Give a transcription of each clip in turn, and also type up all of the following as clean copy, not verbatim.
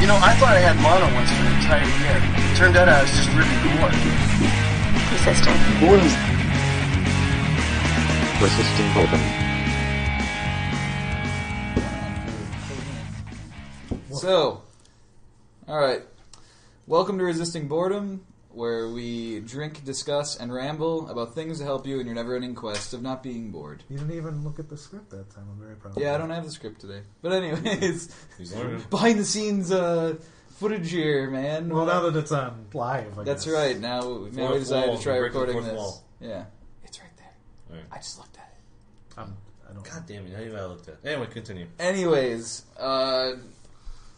You know, I thought I had mono once for an entire year. Turned out I was just really bored. Resisting. Resisting boredom. So, alright. Welcome to Resisting Boredom, where we drink, discuss, and ramble about things to help you in your never-ending quest of not being bored. You didn't even look at the script that time. I'm very proud of you. Yeah, I don't have the script today. But anyways, He's learning. behind-the-scenes footage here, man. Well, now that it's on live, I That's guess. right. Now we Fourth decided wall. to try Break the recording fourth this. wall. Yeah. It's right there. All right. I just looked at it. I don't. God damn it! How you I looked at? Anyway, continue. Anyways, I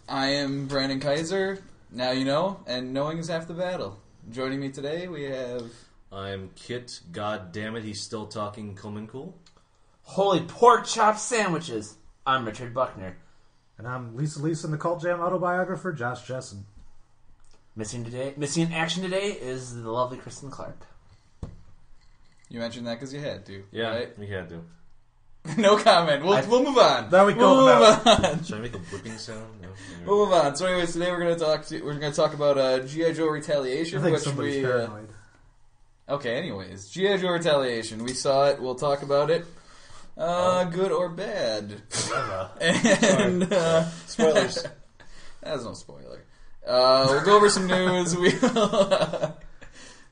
am Brandon Kaiser. Now you know, and knowing is half the battle. Joining me today, we have... I'm Kit. God damn it, he's still talking Cool. Holy pork chop sandwiches. I'm Richard Buckner. And I'm Lisa and the Cult Jam autobiographer, Josh Jessen. Missing in action today is the lovely Kristen Clark. You mentioned that because you had to. Yeah, Right? we had to. No comment. We'll move on. There we go. We'll move on. Should I make a whipping sound? No. We'll move on. So, anyways, today we're going to talk about G.I. Joe Retaliation, I think which somebody's we. paranoid. Okay. Anyways, G.I. Joe Retaliation. We saw it. We'll talk about it. Good or bad. And Spoilers. that's no spoiler. We'll go over some news. We'll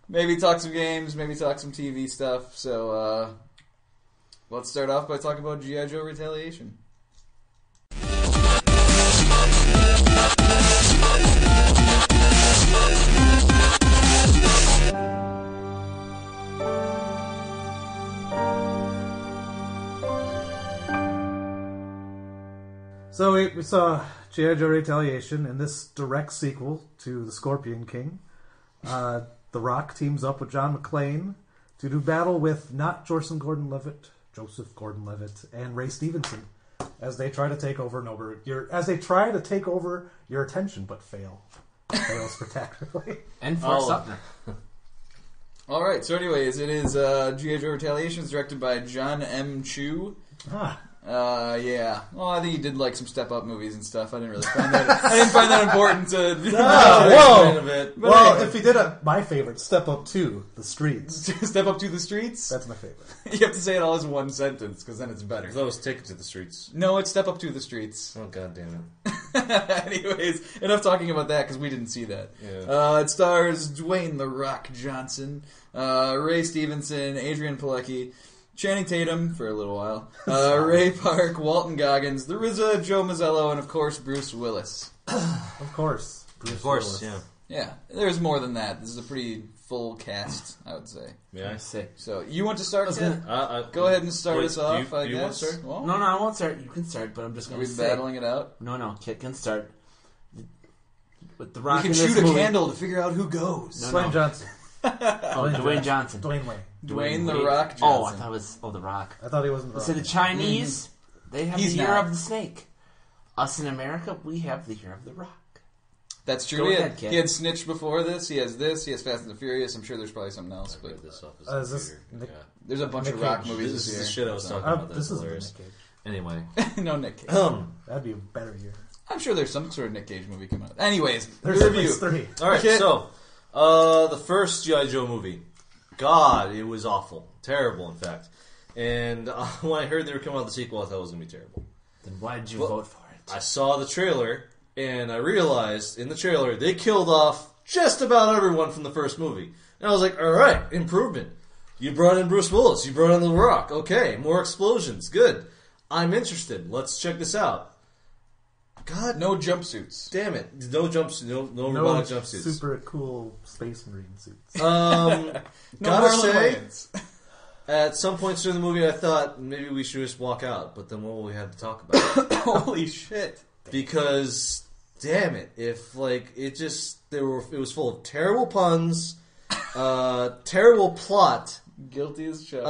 maybe talk some games. Maybe talk some TV stuff. So let's start off by talking about G.I. Joe Retaliation. So we saw G.I. Joe Retaliation in this direct sequel to The Scorpion King. The Rock teams up with John McClane to do battle with not Joseph Gordon-Levitt, and Ray Stevenson as they try to take over your attention, but fail. Fail spectacularly. And Fort Sumter. Alright, so anyways, it is G.I. Joe Retaliation. It's directed by John M. Chu. Yeah. Well, I think he did like some Step Up movies and stuff. I didn't really find that. I didn't find that important to. Whoa! But Well, anyway. if he did my favorite, Step Up 2, The Streets. Step Up to the Streets. That's my favorite. You have to say it all as one sentence because then it's better. I thought it was Take It to the Streets. No, it's Step Up to the Streets. Oh, god damn it. Anyways, enough talking about that because we didn't see that. Yeah. It stars Dwayne "The Rock" Johnson, Ray Stevenson, Adrian Pilecki, Channing Tatum for a little while, Ray Park, Walton Goggins, the RZA, Joe Mazzello, and of course Bruce Willis. Of course. Of course, yeah. Yeah, there's more than that. This is a pretty full cast, I would say. Yeah. I see. So, you want to start, Ted? Go ahead and start us off, I do you want guess. to start? Well, No, I won't start. You can start, but I'm just are going we to say. battling it out? No, Kit can start. With the We Rock can in this shoot a movie. candle to figure out who goes. No. Dwayne Johnson. Dwayne Johnson. Dwayne Wayne. Dwayne The Wade. Rock Johnson. Oh, I thought it was The Rock. I thought he wasn't the So Rock. the Chinese, they have He's the Year not. of the Snake. Us in America, we have the Year of the Rock. That's true. Go He ahead, had, Kid. he had Snitch before this. He has this. He has Fast and the Furious. I'm sure there's probably something else, I but read this off as Is this computer. Nick- Yeah. there's a bunch Nick of Rock Cage. movies This this is year. the shit I was so. talking about. this That's is the hilarious. Nick Cage. Anyway. No Nick Cage. That'd be a better year. I'm sure there's some sort of Nick Cage movie coming out. Anyways, There's the at review. least 3. Alright, Kit. so, the first G.I. Joe movie. God, it was awful. Terrible, in fact. And when I heard they were coming out with the sequel, I thought it was going to be terrible. Then why did you Well, vote for it? I saw the trailer, and I realized in the trailer they killed off just about everyone from the first movie. And I was like, alright, improvement. You brought in Bruce Willis, you brought in The Rock. Okay, more explosions. Good. I'm interested. Let's check this out. God No jumpsuits. damn it. No jumpsuits. No robotic jumpsuits. super cool Space Marine suits. No Gotta Marlon say, Wayans. at some points during the movie I thought maybe we should just walk out. But then what will we have to talk about? Holy shit. Because damn it, if like it was full of terrible puns, terrible plot. Guilty as charged.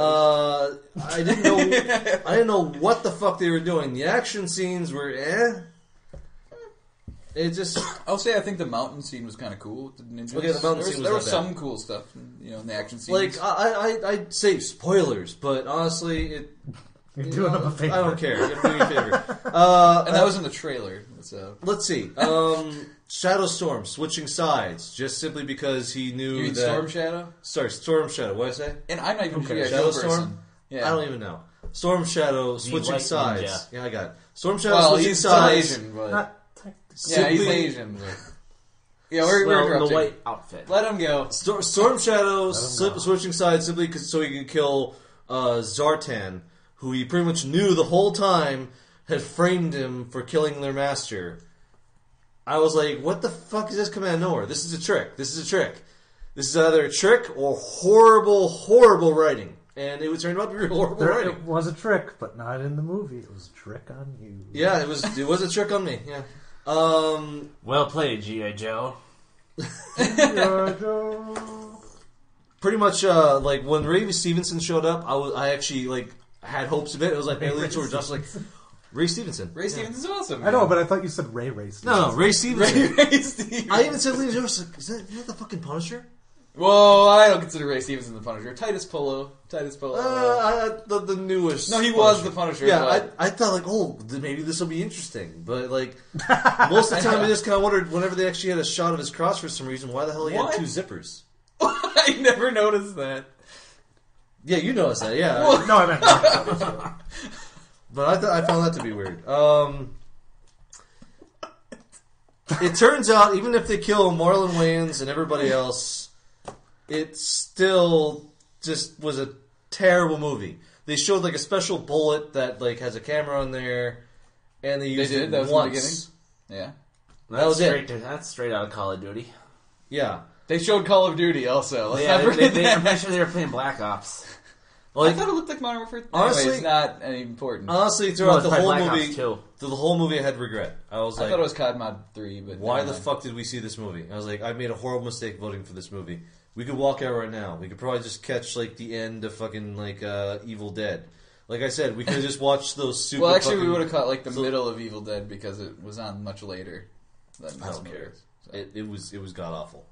I didn't know what the fuck they were doing. The action scenes were It just I'll say I think the mountain scene was kind of cool with the ninjas. Okay, the mountain scene was there not was bad. some cool stuff, in the action scenes. like I'd say spoilers, but honestly, You're doing them a favor. I don't care. You're doing me a favor. And that was in the trailer. So Let's see. Shadow Storm switching sides just simply because he knew you mean that. Storm Shadow? Sorry, Storm Shadow. What did I say? And I'm not even sure. Shadow person. Storm. Yeah. I don't even know. Storm Shadow switching white sides. ninja. Yeah, I got it. Storm Shadow Well, switching he's still sides. Asian, but Not yeah, he's simply- Asian. But... Yeah, we're Well, in interrupting. the white outfit. Uh, Let him go. Storm Shadow switching sides simply so he could kill Zartan, who he pretty much knew the whole time had framed him for killing their master. I was like, what the fuck is this coming out of nowhere? This is a trick. This is a trick. This is either a trick or horrible, horrible writing. And it was turned out to be horrible writing. It was a trick, but not in the movie. It was a trick on you. Yeah, it was a trick on me, yeah. Well played, G.I. Joe. Pretty much, like, when Ray Stevenson showed up, I actually, like, had hopes of it. It was like, Ray Stevenson. Like, Ray Stevenson. Ray Stevenson's awesome. I know, but I thought you said Ray Race. No, Ray Stevenson. Ray Stevenson. I even said Lee Jones. Like, is that the fucking Punisher? Whoa, I don't consider Ray Stevenson the Punisher. Titus Polo. The newest. No, he was Punisher. the Punisher. Yeah, but... I thought like, oh, maybe this will be interesting. But like, most of the time, I just kind of wondered whenever they actually had a shot of his crotch for some reason, why the hell he What? had 2 zippers? I never noticed that. Yeah, you noticed that. Yeah, No, I meant but I found that to be weird. It turns out, even if they kill Marlon Wayans and everybody else, it still just was a terrible movie. They showed like a special bullet that like has a camera on there, and they used it That was once. in the beginning? Yeah. That was it. That's straight out of Call of Duty. Yeah, They showed Call of Duty also. Let's Yeah, not forget that. I'm pretty sure they were playing Black Ops. I thought it looked like Modern Warfare. Honestly- Anyway, it's not any important. honestly, No, throughout it's the probably whole Black Ops movie, 2. through the whole movie, I had regret. I was I like, thought it was COD Mod 3, but why never the mind. fuck did we see this movie? I was like, I made a horrible mistake voting for this movie. We could walk out right now. We could probably just catch like the end of fucking like Evil Dead. Like I said, we could have just watched those super. Well, actually, we fucking- would have caught like the middle of Evil Dead because it was on much later than I this don't movie. care. So. It was god awful.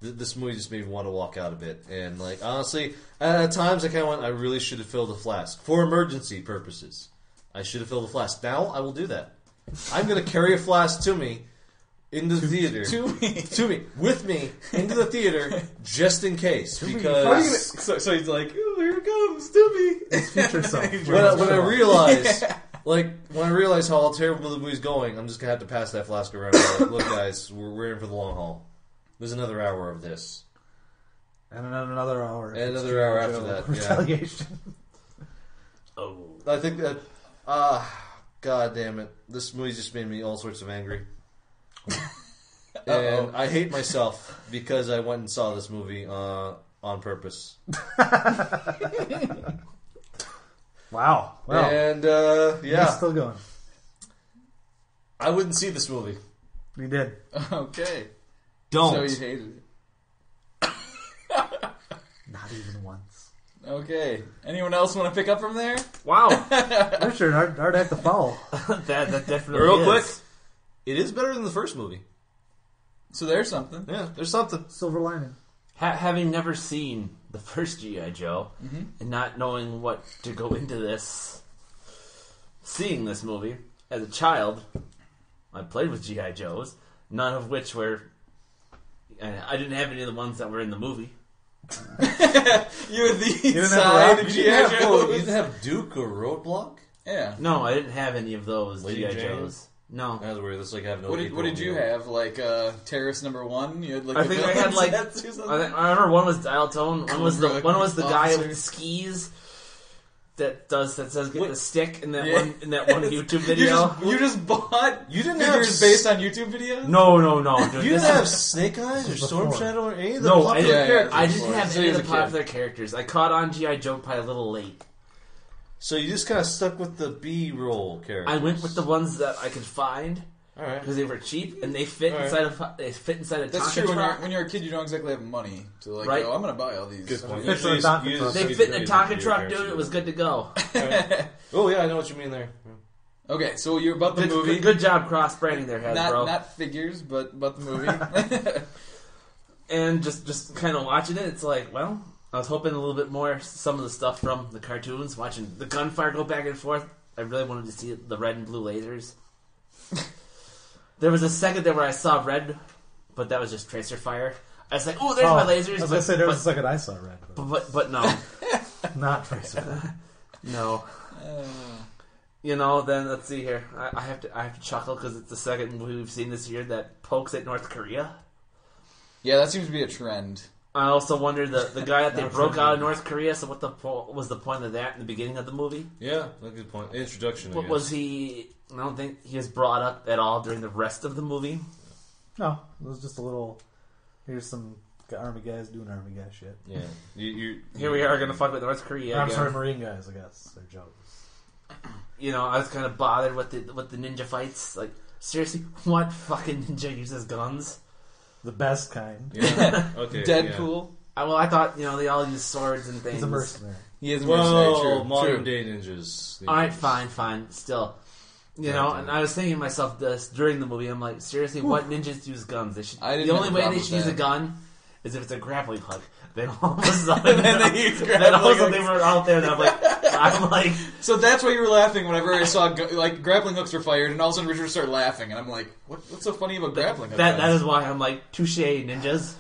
This movie just made me want to walk out a bit. And like honestly, at times I kind of went, I really should have filled the flask for emergency purposes. I should have filled the flask. Now I will do that. I'm going to carry a flask to me into the theater. To me. With me into the theater just in case. Because So he's like, oh, here it comes, to me. future self. when I realize, when I realize how terrible the movie's going, I'm just gonna have to pass that flask around. Like, look, guys, we're in for the long haul. There's another hour of this, And another hour. and another hour after that. Yeah. Retaliation. Oh. I think that, god damn it, this movie just made me all sorts of angry, and I hate myself because I went and saw this movie on purpose. Wow. Well, And you're yeah, still going. I wouldn't see this movie. We did. Okay. Don't. So you hated it. Not even once. Okay. Anyone else want to pick up from there? Wow. Richard, hard act to follow. that definitely Real is. quick, it is better than the first movie. So there's something. Yeah, there's something. Silver lining. Having never seen the first G.I. Joe and not knowing what to go into this, seeing this movie as a child, I played with G.I. Joes, none of which were. I didn't have any of the ones that were in the movie. You were the didn't side have of You G.I. didn't Joes. have Duke or Roadblock? Yeah. No, I didn't have any of those Lady G.I. Jane? Joes. No. That's weird. That's like having. What did you have? Like Terrorist Number 1? You had like I the think I had villain like. sets or something? I remember one was Dial Tone. One was the guy Officer. with the skis. That says get Wait. the stick in that Yeah. one YouTube video. You just bought You didn't figures have based on YouTube videos? No, dude. You this didn't have is- Snake Eyes or Storm before. Shadow or any of the No, popular yeah, characters. I didn't have So any he of was the a kid. popular characters. I caught on G.I. Joe probably a little late. So you just kind of stuck with the B-roll characters. I went with the ones that I could find All right. because they were cheap and they fit Alright. inside a That's Tonka true. truck. When you're a kid, you don't exactly have money to like Right. go, I'm going to buy all these. Good point. Fits Usually in a Tonka you truck. just- They you fit in a just- Tonka your truck, parents dude. do It was good to go. Oh yeah, I know what you mean there. Okay, so you're about the Good, movie. good job cross branding there, Hasbro. Not figures, but about the movie. And just kind of watching it, it's like, well, I was hoping a little bit more some of the stuff from the cartoons, watching the gunfire go back and forth. I really wanted to see the red and blue lasers. There was a second there where I saw red, but that was just tracer fire. I was like, "Oh, there's my lasers." I was going to say there was a second I saw red. But no. Not tracer. No. You know, then let's see here. I have to chuckle because it's the second movie we've seen this year that pokes at North Korea. Yeah, that seems to be a trend. I also wonder the guy that they broke out of North Korea. So what was the point of that in the beginning of the movie? Yeah, that's a good point. Introduction. What was he? I don't think he was brought up at all during the rest of the movie. No, it was just a little. Here's some army guys doing army guy shit. Yeah, Here we are going to fuck with North Korea. I'm again. sorry, Marine guys. I guess they're jokes. You know, I was kind of bothered with the ninja fights. Like, seriously, what fucking ninja uses guns? The best kind. Yeah. Okay. Deadpool. I thought, you know, they all use swords and things. He's a mercenary. He is a mercenary. Well, True. modern day ninjas. All right, fine. Still, you know, and I was thinking to myself this during the movie. I'm like, seriously, what ninjas use guns? They should. The only way they should use a gun is if it's a grappling hook. Then all of a sudden, they use then all of a sudden they were out there, and I'm like, So that's why you were laughing whenever I saw like grappling hooks were fired, and all of a sudden Richard started laughing, and I'm like, what's so funny about grappling hooks? that is why I'm like, touche ninjas.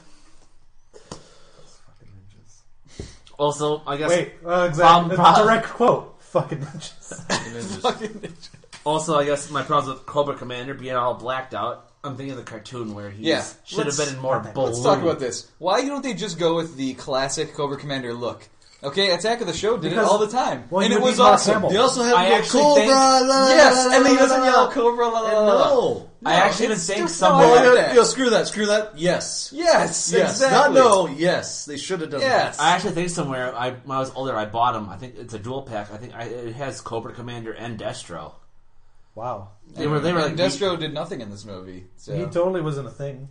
Fucking ninjas. Also, I guess. Wait, exactly. Direct quote. Fucking ninjas. Fucking ninja. Also, I guess my problems with Cobra Commander being all blacked out. I'm thinking of the cartoon where he should have been in more blue. Let's talk about this. Why don't they just go with the classic Cobra Commander look? Okay, Attack of the Show did it all the time, well, and you it would was need Mark awesome. Hamill. They also have I the actually Cobra. think- Yes, and then he doesn't yell Cobra. La, la, la, la. No. I actually even it's think just somewhere. not like that. Yo, screw that. Yes. Yes, Yes. exactly. Not no. Yes. They should have done Yes. I actually think somewhere, when I was older, I bought them. I think it's a dual pack. I think it has Cobra Commander and Destro. Wow. They were like And Destro did nothing in this movie. So. He totally was in a thing.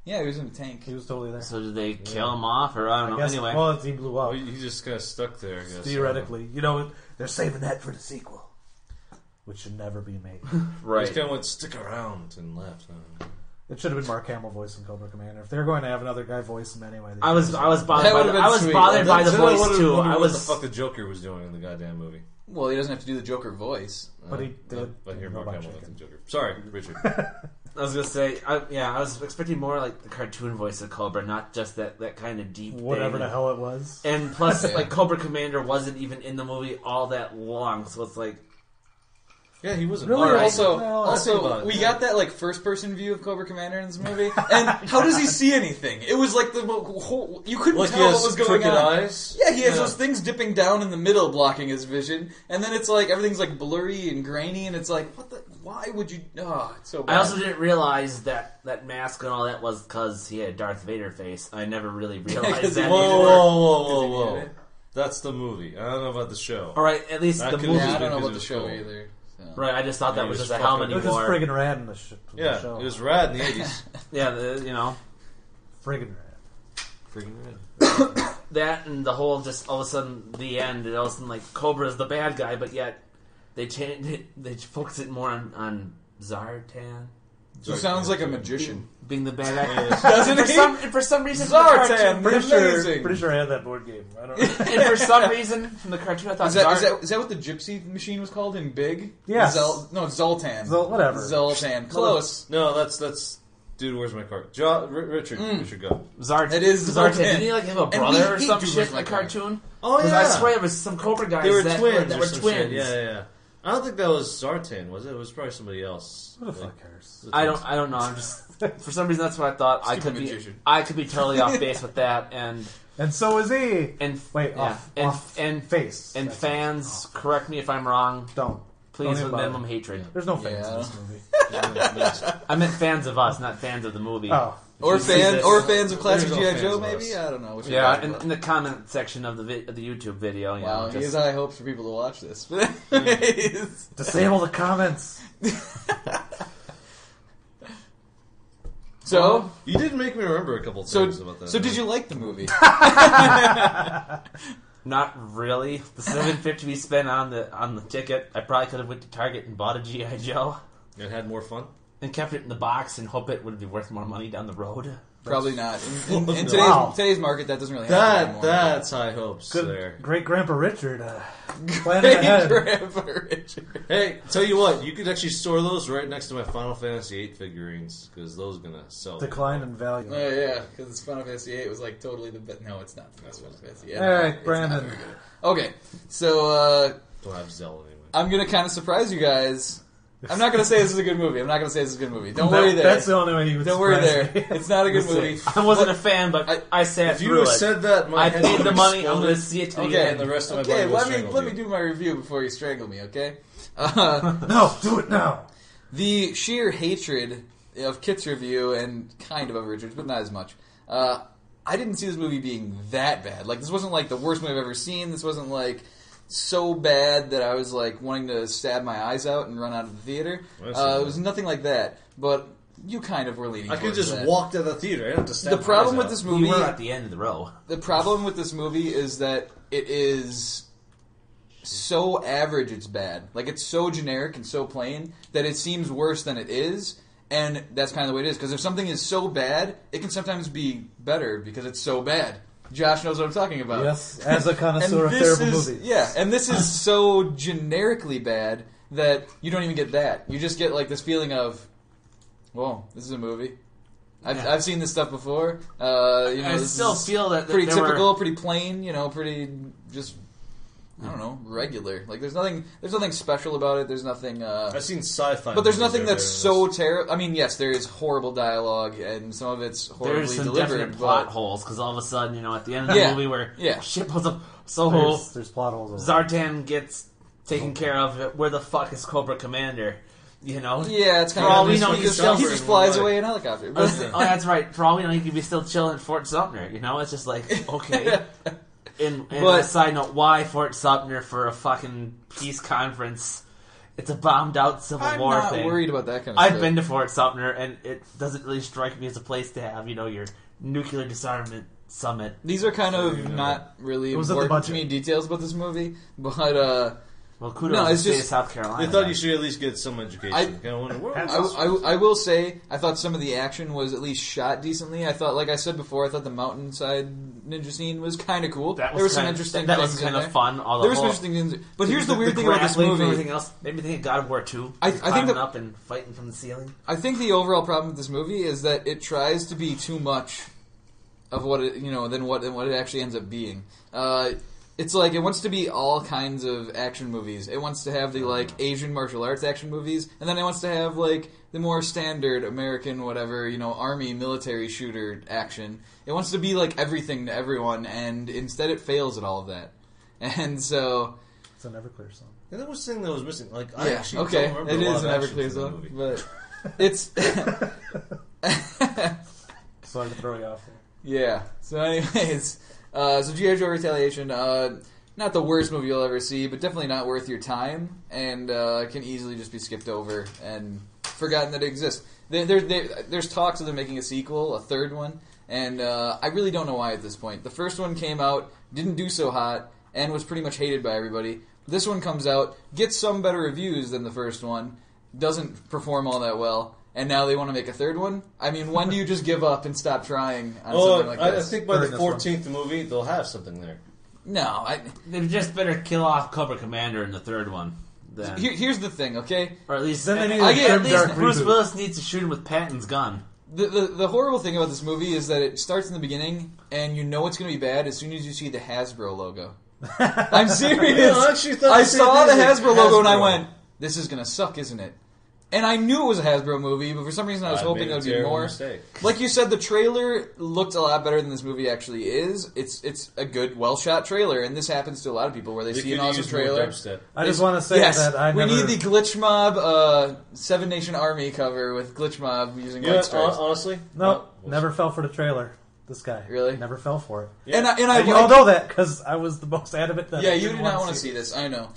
Yeah, he was in a tank. He was totally there. So did they kill him off, or I don't know? guess, Anyway, well, he blew up. Well, he just kind of stuck there, I guess. Theoretically. You know, they're saving that for the sequel. Which should never be made. He right. just kind of went, stick around, and left. It should have been Mark Hamill voicing Cobra Commander. If they're going to have another guy voice him anyway. I was bothered That by would've been sweet. by the voice too. What the fuck the Joker was doing in the goddamn movie. Well, he doesn't have to do the Joker voice. But he did. But here, Mark Robot Hamill was Chicken. the Joker. Sorry, Richard. I was gonna say, I was expecting more like the cartoon voice of Cobra, not just that kind of deep Whatever thing. the hell it was. And plus, Yeah. like Cobra Commander wasn't even in the movie all that long, so it's like, Yeah, he wasn't. Really? All right. Also, Well, think about it. we got that like first-person view of Cobra Commander in this movie, and how does he see anything? It was like the whole, you couldn't Like he tell what has was going crooked on. eyes. Yeah, he has those things dipping down in the middle, blocking his vision, and then it's like everything's like blurry and grainy, and it's like, what the? Why would you? Oh, it's so bad. I also didn't realize that mask and all that was because he had Darth Vader face. I never really realized 'Cause that. he- Whoa. That's the movie. I don't know about the show. All right, at least That the could movie. be Yeah, I don't know because about it the was show cool. either. So. Right, I just thought that Yeah, was it just was a helmet It was he just wore. friggin' rad in the show. Yeah, it was rad in the 80s. Yeah, you know. Friggin' rad. Freaking rad. That and the whole just all of a sudden the end, and all of a sudden like Cobra's the bad guy, but yet they focus it more on Zartan So sounds like a magician. being the bad guy. Doesn't for he? for some reason, Zartan, Pretty amazing. sure I had that board game. I don't know. and for some reason from the cartoon, I thought Is that what the gypsy machine was called in Big? Yes. No, Zoltan. Whatever. Zoltan. Close. No, that's. Dude, where's my card? Richard, Richard, go. Zartan. It is Zartan. Zartan. Didn't he like have a And we brother or hate some Dude, shit Where's in My the Car? cartoon? Oh, Because yeah. I swear there was some Cobra guys They were that twins. that or were some twins. shit. Yeah. I don't think that was Zartan, was it? It was probably somebody else. Who the fuck cares? I don't know. I'm just for some reason that's what I thought. Stupid magician. I could be totally off base with that, and So is he. and Wait, yeah, off face. and That's fans correct me if I'm wrong. Don't. Please, Don't with bother. minimum hatred. There's no fans Yeah. in this movie. I meant fans of us, not fans of the movie. Oh. Or You see fans this- of classic There's no G.I. fans Joe, of maybe? us. I don't know. What you're Yeah, talking about. in the comment section of the YouTube video. You Wow, know, he just, has high hopes for people to watch this. But anyways. Disable the comments. So, You did make me remember a couple so, things about that. so did you like the movie? not really. The $7.50 we spent on the ticket, I probably could have went to Target and bought a GI Joe It had more fun? and kept it in the box and hope it would be worth more money down the road. Probably not. In today's, Wow. today's market, that doesn't really happen anymore. That's high hopes Good there. great Grandpa Richard planning ahead. Grandpa Richard. Hey, tell you what, you could actually store those right next to my Final Fantasy VIII figurines because those are gonna sell. Decline in value. Oh yeah, because Final Fantasy VIII was like totally the best. No, it's not the best Final Fantasy. All right, Brandon. Okay, so Don't have Zelda anyway. I'm gonna kind of surprise you guys. I'm not gonna say this is a good movie. Don't worry there. That's the only way you would Don't worry surprise there. me. It's not a good We'll see. movie. I wasn't a fan, but I sat If you through would have it. said that, my I head paid would the have money. I'm exploded. going to see it to the Okay, end. the rest of my okay. body will Let strangle me you. do my review before you strangle me. Okay. No, do it now. The sheer hatred of Kit's review and kind of Richard's, but not as much. I didn't see this movie being that bad. Like, this wasn't like the worst movie I've ever seen. This wasn't like so bad that I was like wanting to stab my eyes out and run out of the theater. It was nothing like that. But you kind of were leaning. I could towards just that. walk to the theater. I didn't have to stab The my problem eyes with out. this We movie, were at the end of the row. the problem with this movie is that it is so average it's bad. Like, it's so generic and so plain that it seems worse than it is, and that's kind of the way it is. Because if something is so bad, it can sometimes be better because it's so bad. Josh knows what I'm talking about. Yes, as a connoisseur of And this terrible is, movies. yeah, and this is so generically bad that you don't even get that. You just get like this feeling of, whoa, this is a movie. I've seen this stuff before. I this still is feel that pretty there typical, pretty plain. Pretty just. I don't know, regular. Like there's nothing special about it. There's nothing. I've seen sci-fi, But there's movies nothing that are that's better than so this. terrible. I mean, yes, there is horrible dialogue, and some of it's horribly There's some delivered. definite plot But holes because all of a sudden, at the end of the Yeah. movie where Yeah. shit pulls up so There's plot holes. Zartan gets taken care of. Where the fuck is Cobra Commander? yeah, it's kind For all of. we know, he he's just still- flies away in a helicopter. Oh, that's right. For all we know, he could be still chilling at Fort Sumter. It's just like, okay. And But- a side note, why Fort Sumter for a fucking peace conference? It's a bombed out Civil I'm War not thing. worried about that kind of I've stuff. been to Fort Sumter, and it doesn't really strike me as a place to have, your nuclear disarmament summit. These are kind of not really was at the important to budget. me details about this movie, but Well, kudos No, to the it's state just- of South Carolina. They thought you should at least get some education. I- Kind of wonder, where Hats was off. I will say I thought some of the action was at least shot decently. I thought, like I said before, I thought the mountainside ninja scene was kind of cool. That was There was some kind of- interesting that things was in kind of there. fun. All the There was some whole- interesting things. But here's the weird thing about this grappling and movie. everything else. Made me think of God of War 2. I think climbing that- up and fighting from the ceiling. I think the overall problem with this movie is that it tries to be too much of what it, than what it actually ends up being. It's like it wants to be all kinds of action movies. It wants to have the like Asian martial arts action movies, and then it wants to have like the more standard American whatever, army military shooter action. It wants to be like everything to everyone, and instead it fails at all of that. And so It's an Everclear song. And that was the thing that was missing. Like, I yeah, actually okay, don't remember it a lot is of an action Everclear from that song, movie. but it's Sorry to throw you off there. yeah. So anyways, so G.I. Joe Retaliation, not the worst movie you'll ever see, but definitely not worth your time, and can easily just be skipped over and forgotten that it exists. There's talks of them making a sequel, a third one, and I really don't know why at this point. The first one came out, didn't do so hot, and was pretty much hated by everybody. This one comes out, gets some better reviews than the first one, doesn't perform all that well, and now they want to make a third one? I mean, when do you just give up and stop trying on something like I this? think by the During this one. 14th movie, they'll have something there. No, They just better kill off Cobra Commander in the third one. Then. here's the thing, okay? Or at least, Then they need I a get- at Grim least Dark Bruce reboot. Willis needs to shoot him with Patton's gun. The horrible thing about this movie is that it starts in the beginning, and you know it's going to be bad as soon as you see the Hasbro logo. I'm serious. Yeah, I actually thought I the same saw the thing, like Hasbro logo and I Hasbro. went, "This is going to suck, isn't it?" And I knew it was a Hasbro movie, but for some reason I was hoping made it a would be terrible more. mistake. Like you said, the trailer looked a lot better than this movie actually is. It's a good, well shot trailer, and this happens to a lot of people where they see an awesome trailer. I just want to say Yes, that I we never... need the Glitch Mob Seven Nation Army cover with Glitch Mob using Yeah, white stripes. honestly, No, we'll never fell for the trailer. This guy. Really? Never fell for it. Yeah. And I And you all know that because I was the most adamant that yeah, I you didn't do not want want to see this. I know,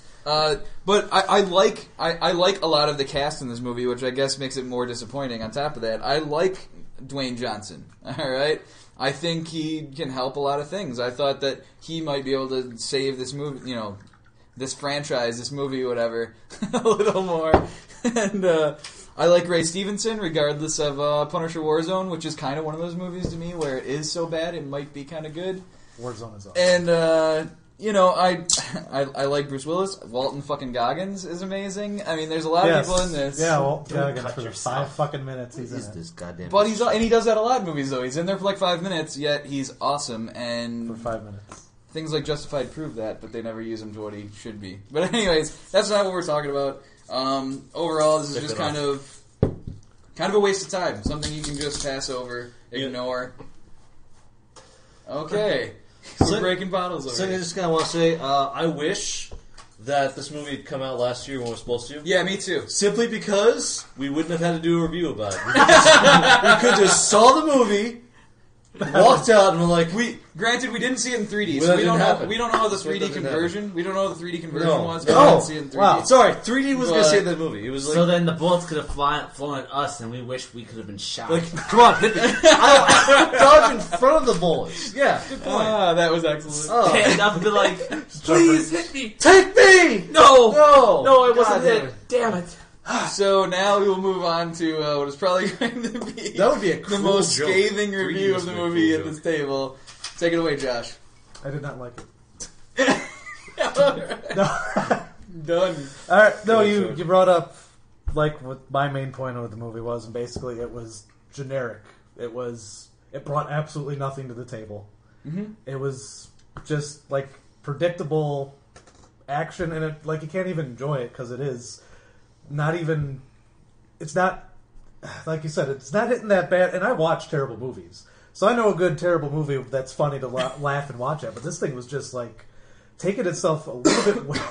but I like a lot of the cast in this movie, which I guess makes it more disappointing. On top of that, I like Dwayne Johnson. All right, I think he can help a lot of things. I thought that he might be able to save this movie, this franchise, this movie, whatever, a little more. And I like Ray Stevenson, regardless of Punisher Warzone, which is kind of one of those movies to me where it is so bad it might be kind of good. Warzone is awesome. And I like Bruce Willis. Walton fucking Goggins is amazing. I mean, there's a lot of people in this. Yeah, Walton Don't Goggins cut for yourself. 5 fucking minutes. He's in He's it. this goddamn. But he does that a lot in movies though. He's in there for like 5 minutes, yet he's awesome. And For 5 minutes. things like Justified prove that, but they never use him to what he should be. But anyways, that's not what we're talking about. Overall, this is just kind of a waste of time. Something you can just pass over, ignore. Okay. We're breaking bottles over So I here. just kind of want to say, I wish that this movie had come out last year when it was supposed to. Yeah, me too. Simply because we wouldn't have had to do a review about it. We could just saw the movie, walked out, and we're like, Granted, we didn't see it in 3D, Well, so that we don't didn't know. happen. We don't know how the So that 3D didn't conversion. We don't know how the 3D conversion No. was. No. We didn't see it in 3D. Wow. sorry, 3D was going to But- save that movie. It was like, So then the bullets could have flown at us, and we wish we could have been shot. come on, hit me. Dodge in front of the bullets. Yeah, good point. That was excellent. Stand up and be like, please hit me. Take me! No, No! it wasn't God damn it. Damn it. So now we will move on to what is probably going to be That would be a the cruel most joke. scathing 3D review of must the be a movie cruel at joke. this table. Take it away, Josh. I did not like it. No. Done. All right. No, Sure. you brought up like what my main point of the movie was, and basically it was generic. It brought absolutely nothing to the table. Mm-hmm. It was just like predictable action, and it like you can't even enjoy it because it is not even. It's not like you said. It's not hitting that bad. And I watch terrible movies, so I know a good terrible movie that's funny to laugh and watch at. But this thing was just like taking itself a little bit.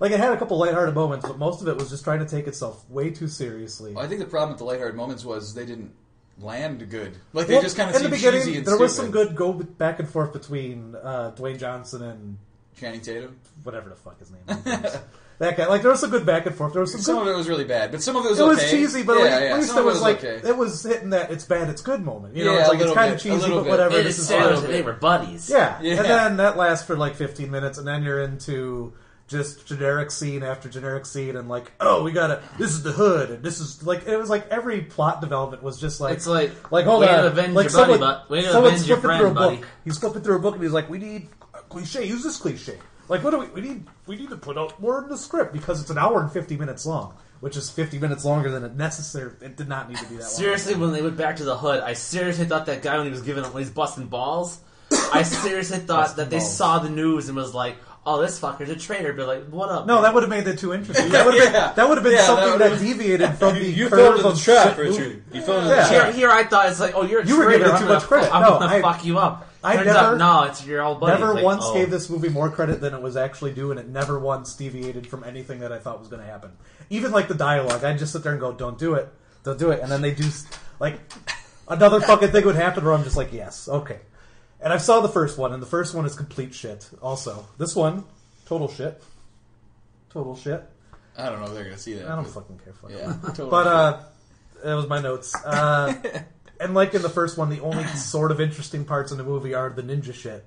Like it had a couple lighthearted moments, but most of it was just trying to take itself way too seriously. I think the problem with the lighthearted moments was they didn't land good. Like they just kind of in the seemed beginning, cheesy and there stupid. was some good go back and forth between Dwayne Johnson and Channing Tatum. whatever the fuck his name is. That guy. Like there was some good back and forth. There was Some good. of it was really bad, but some of it was It was okay. cheesy, but at least some it of was like okay. it was hitting that it's bad, it's good moment. You know, Yeah, it's a like it's little kind of bit, a cheesy, little but bit. whatever. It This is established fun. that they were buddies. Yeah. Yeah. And then that lasts for like 15 minutes, and then you're into just generic scene after generic scene, and like, oh, this is the hood, and this is like, it was like every plot development was just like, It's like, hold way on, to avenge like your buddy, someone, way to someone's avenge your flipping through a friend, buddy. book. He's flipping through a book, and he's like, we need a cliche. Use this cliche. Like, what do we need to put out more in the script because it's an hour and 50 minutes long, which is 50 minutes longer than it did not need to be that long. Seriously, when they went back to the hood, I seriously thought that guy when he's busting balls, I seriously thought that they balls. saw the news and was like, oh, this fucker's a traitor, but like, what up? No, that would have made that too interesting. That would have been Yeah, something that that deviated from the You curve fell into of the trap, shit movie. Richard. You fell into Yeah. the trap. Here I thought it's like, oh, you're a You were traitor. giving it I'm too gonna much credit. I'm No, gonna fuck you up. I Turns never- out, no, it's your old buddy. Never It's like, once oh. gave this movie more credit than it was actually due, and it never once deviated from anything that I thought was going to happen. Even like the dialogue, I'd just sit there and go, "Don't do it, don't do it," and then they do like another fucking thing would happen where I'm just like, "Yes, okay." And I saw the first one, and the first one is complete shit. Also, this one, total shit, total shit. I don't know if they're gonna see that. I don't but- fucking care. Fuck it. Yeah, totally. But that was my notes. And like in the first one, the only sort of interesting parts in the movie are the ninja shit.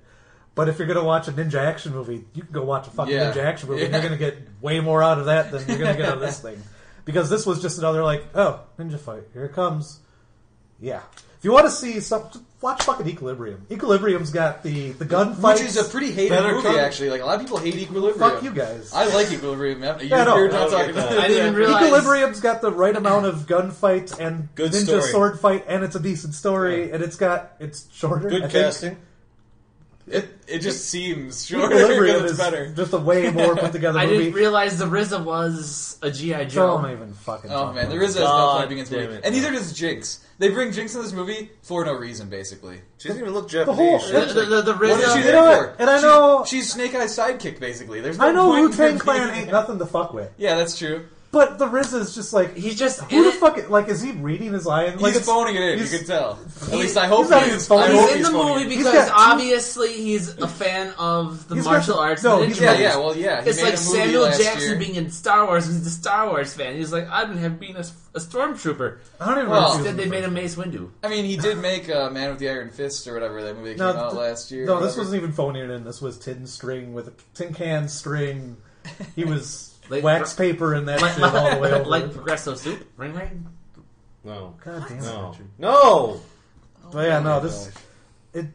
But if you're gonna watch a ninja action movie, you can go watch a fucking Yeah. ninja action movie, and Yeah. you're gonna get way more out of that than you're gonna get out of this thing. Because this was just another like, oh, ninja fight, here it comes. Yeah. If you want to see something, watch fucking Equilibrium. Equilibrium's got the gunfights. Which is a pretty hated that are movie, coming- actually. Like a lot of people hate Equilibrium. Fuck you guys. I like Equilibrium. You're, Yeah, no, you're I not don't talking get that. about I didn't even realize. Equilibrium's got the right amount of gunfight and Good ninja story. sword fight, and it's a decent story, and it's shorter. Good I think. casting. It just seems shorter Equilibrium because it's is better. just a way more put together I movie. didn't realize the RZA was a G.I. Joe. Don't even fucking. Oh talk man, about there it. is no God point being in this damn movie, it. and neither does Jinx. They bring Jinx in this movie for no reason, basically. She doesn't even look whole- Japanese. She The, looks the, like- the, the What is she RZA. there know what? for? And I know- she's Snake Eye's sidekick, basically. There's no I know point Wu in Tang her Clan being- ain't nothing to fuck with, Yeah, that's true. but the RZA is just like He's just who the in it. fuck? Like, is he reading his lines? Like, He's it's- phoning it in. You he's- can tell. At least I hope he's not he even is. phoning I it hope He's in he's the phoning movie it. He's because got two- obviously he's a fan of the He's got martial the- arts. no, and he's ninja got- Yeah, movies. yeah, well, yeah. He It's made like a movie Samuel last Jackson year. being in Star Wars. He's a Star Wars fan. He's like, I've been being a stormtrooper. I don't even Well, know. if he was Instead, in they the made first him Mace Windu. I mean, he did make Man with the Iron Fist or whatever that movie that No, came out th- last year. No, or this whatever. wasn't even phoning it in. This was tin string with a tin can string. He was Like- wax paper and that Like, shit all the way over. like Progresso Soup. Ring ring. No. God damn it, No. Richard. No! But yeah, no, my this... gosh. It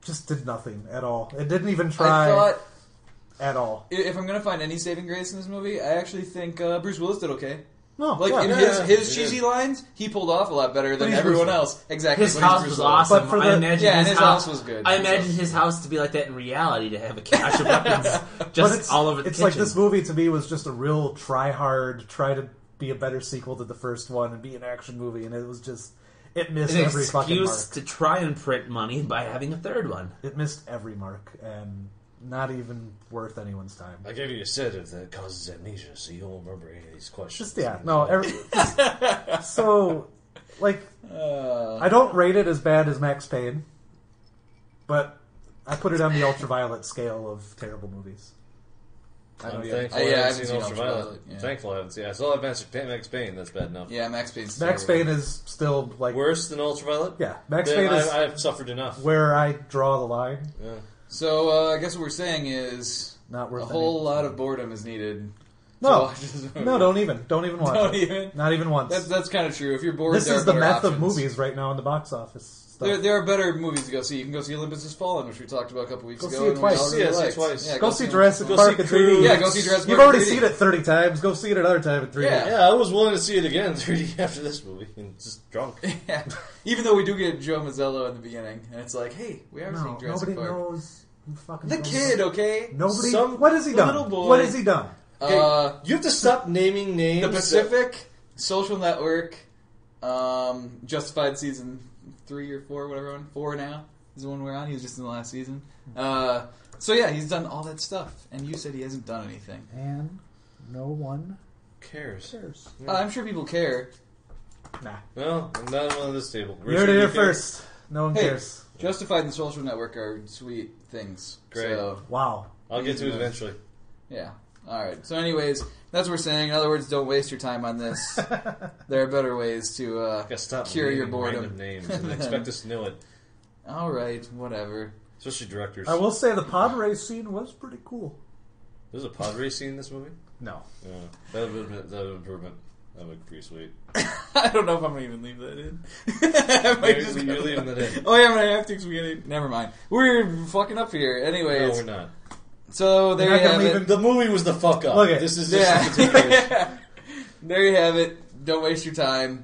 just did nothing at all. It didn't even try I thought at all. if I'm gonna find any saving grace in this movie, I actually think Bruce Willis did okay. No, Like yeah. in his cheesy lines, he pulled off a lot better than he's everyone Bruce else. Exactly. His but he's house Bruce was Willis. awesome. But for I the- imagine Yeah, and his his house was good. I imagine his house to be like that in reality, to have a cache of weapons But just all over the it's kitchen. like this movie to me was just a real try hard, try to be a better sequel to the first one and be an action movie, and it was just it missed an every fucking excuse mark. to try and print money by having a third one. It missed every mark, and not even worth anyone's time. I gave you a sedative that causes amnesia, so you won't remember any of these questions. So, like, I don't rate it as bad as Max Payne, but I put it on the ultraviolet scale of terrible movies. I'm yeah. thankful Yeah, I I haven't haven't seen seen Ultraviolet. Ultraviolet, yeah. Thankful I haven't seen it. I still have Max Payne, that's bad enough. Yeah, Max Payne's Max terrible. Payne is still, like, Worse than Ultraviolet? yeah, Max Then Payne is I've suffered enough. where I draw the line. Yeah. So I guess what we're saying is Not worth a whole any- lot of boredom is needed. to No, watch this movie. no, don't even watch Don't it. even. Not even once. That's kind of true. If you're bored, This there is are the better meth of options. movies right now in the box office. Stuff. There are better movies to go see. You can go see Olympus Has Fallen, which we talked about a couple weeks Go ago. see it and we twice. all really Yeah, see it liked. twice. Yeah, Go see it. Jurassic Go Park see in Creed. 3D. Yeah, go see Jurassic You've Park already in 3D. seen it 30 times. Go see it another time in 3D. Yeah. Yeah, I was willing to see it again in 3D after this movie, and just drunk. Yeah. Even though we do get Joe Mazzello in the beginning, and it's like, hey, we are seeing No, Jurassic nobody Park. knows who fucking The knows kid, that. okay? Nobody. Some- What has he the done? little boy. What has he done? You have to stop naming names. The Pacific, Social Network, Justified season 3 or 4, whatever one. 4 now is the one we're on. He was just in the last season. So yeah, he's done all that stuff, and you said he hasn't done anything. And no one cares. cares. I'm sure people care. Nah. Well, I'm not on this table. You heard it here you care? first. No one Hey, cares. Justified and Social Network are sweet things. Great. So, Wow. I'll get to it Yeah. eventually. yeah. All right. So, anyways, that's what we're saying. In other words, don't waste your time on this. There are better ways to Gotta stop cure your naming boredom. random names and expect us to know it. All right, whatever. Especially directors. I will say the pod race scene was pretty cool. There's a pod race scene in this movie? No. Yeah. That would have been improvement. That would be pretty sweet. I don't know if I'm gonna even leave that in. I might Maybe just you're go- leaving that in. Oh yeah, I'm gonna have to. 'Cause never mind. We're fucking up here. No, Anyways, we're not. so there You're you not have gonna it. leave it- The movie was the fuck up. Okay. This is just the continuation. Yeah. There you have it. Don't waste your time.